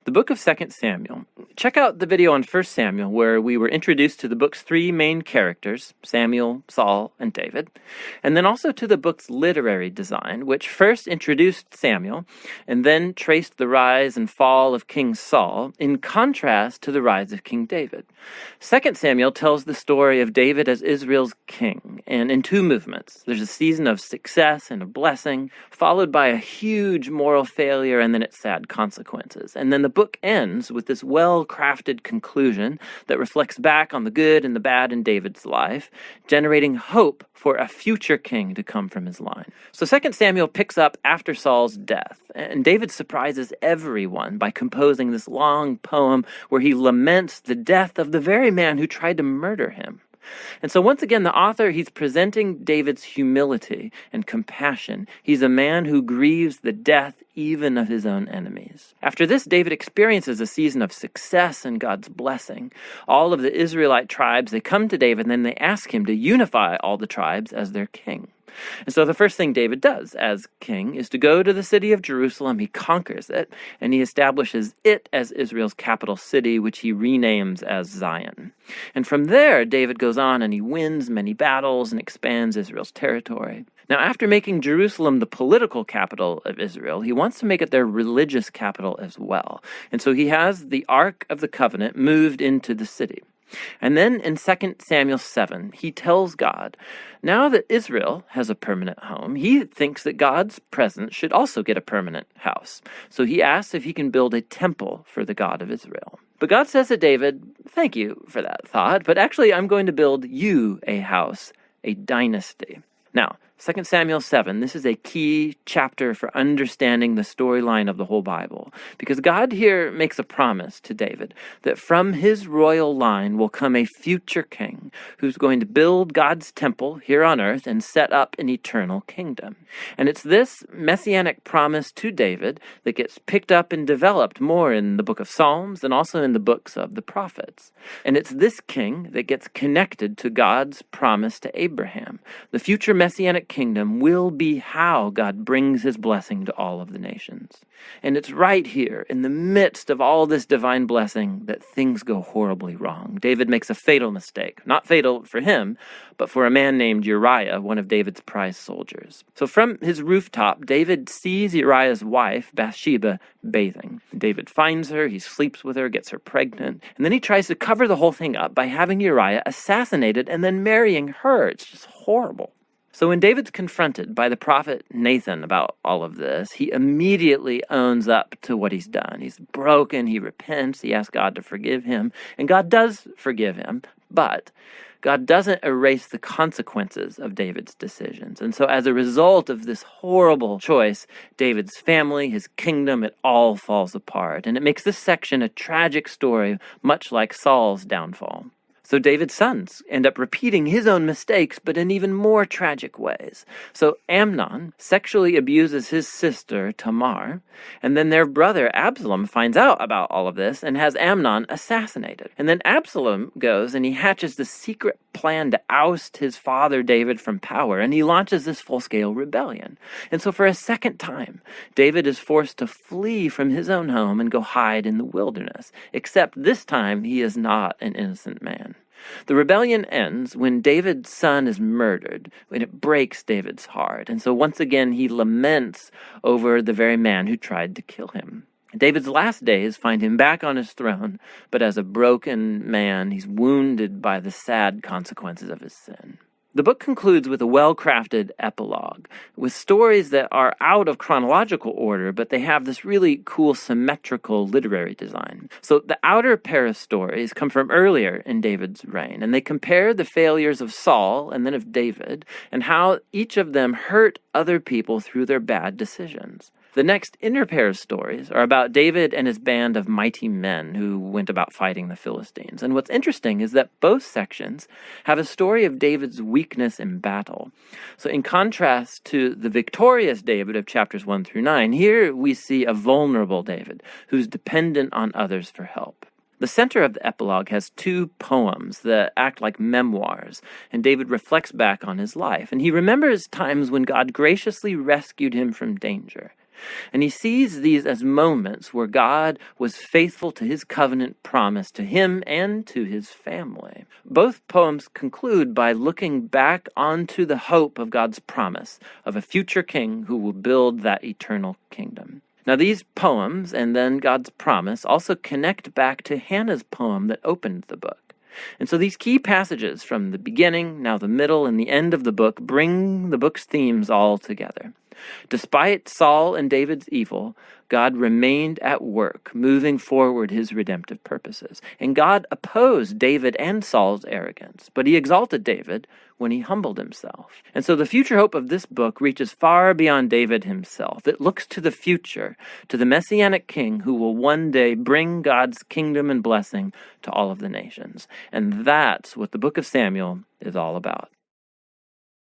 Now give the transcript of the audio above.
The book of 2 Samuel. Check out the video on 1 Samuel where we were introduced to the book's three main characters, Samuel, Saul, and David, and then also to the book's literary design, which first introduced Samuel and then traced the rise and fall of King Saul in contrast to the rise of King David. 2 Samuel tells the story of David as Israel's king, and in two movements. There's a season of success and of blessing, followed by a huge moral failure and then its sad consequences. And then the book ends with this well-crafted conclusion that reflects back on the good and the bad in David's life, generating hope for a future king to come from his line. So 2 Samuel picks up after Saul's death, and David surprises everyone by composing this long poem where he laments the death of the very man who tried to murder him. And so once again, the author, he's presenting David's humility and compassion. He's a man who grieves the death even of his own enemies. After this, David experiences a season of success and God's blessing. All of the Israelite tribes, they come to David and then they ask him to unify all the tribes as their king. And so the first thing David does as king is to go to the city of Jerusalem. He conquers it, and he establishes it as Israel's capital city, which he renames as Zion. And from there, David goes on and he wins many battles and expands Israel's territory. Now, after making Jerusalem the political capital of Israel, he wants to make it their religious capital as well. And so he has the Ark of the Covenant moved into the city. And then in 2 Samuel 7, he tells God, now that Israel has a permanent home, he thinks that God's presence should also get a permanent house. So he asks if he can build a temple for the God of Israel. But God says to David, thank you for that thought, but actually I'm going to build you a house, a dynasty. Now, 2 Samuel 7, this is a key chapter for understanding the storyline of the whole Bible, because God here makes a promise to David that from his royal line will come a future king who's going to build God's temple here on earth and set up an eternal kingdom. And it's this messianic promise to David that gets picked up and developed more in the book of Psalms and also in the books of the prophets. And it's this king that gets connected to God's promise to Abraham. The future messianic kingdom will be how God brings his blessing to all of the nations. And it's right here, in the midst of all this divine blessing, that things go horribly wrong. David makes a fatal mistake. Not fatal for him, but for a man named Uriah, one of David's prize soldiers. So from his rooftop, David sees Uriah's wife, Bathsheba, bathing. David finds her, he sleeps with her, gets her pregnant, and then he tries to cover the whole thing up by having Uriah assassinated and then marrying her. It's just horrible. So when David's confronted by the prophet Nathan about all of this, he immediately owns up to what he's done. He's broken, he repents, he asks God to forgive him, and God does forgive him, but God doesn't erase the consequences of David's decisions. And so as a result of this horrible choice, David's family, his kingdom, it all falls apart. And it makes this section a tragic story, much like Saul's downfall. So David's sons end up repeating his own mistakes, but in even more tragic ways. So Amnon sexually abuses his sister, Tamar, and then their brother Absalom finds out about all of this and has Amnon assassinated. And then Absalom goes and he hatches the secret plan to oust his father David from power, and he launches this full-scale rebellion. And so for a second time, David is forced to flee from his own home and go hide in the wilderness, except this time he is not an innocent man. The rebellion ends when David's son is murdered, and it breaks David's heart. And so once again, he laments over the very man who tried to kill him. David's last days find him back on his throne, but as a broken man, he's wounded by the sad consequences of his sin. The book concludes with a well-crafted epilogue, with stories that are out of chronological order, but they have this really cool symmetrical literary design. So the outer pair of stories come from earlier in David's reign, and they compare the failures of Saul and then of David, and how each of them hurt other people through their bad decisions. The next inner pair of stories are about David and his band of mighty men who went about fighting the Philistines. And what's interesting is that both sections have a story of David's weakness in battle. So in contrast to the victorious David of chapters 1 through 9, here we see a vulnerable David who's dependent on others for help. The center of the epilogue has two poems that act like memoirs, and David reflects back on his life, and he remembers times when God graciously rescued him from danger. And he sees these as moments where God was faithful to his covenant promise to him and to his family. Both poems conclude by looking back onto the hope of God's promise of a future king who will build that eternal kingdom. Now, these poems and then God's promise also connect back to Hannah's poem that opened the book. And so these key passages from the beginning, now the middle, and the end of the book bring the book's themes all together. Despite Saul and David's evil, God remained at work, moving forward his redemptive purposes. And God opposed David and Saul's arrogance, but he exalted David when he humbled himself. And so the future hope of this book reaches far beyond David himself. It looks to the future, to the Messianic king who will one day bring God's kingdom and blessing to all of the nations. And that's what the book of Samuel is all about.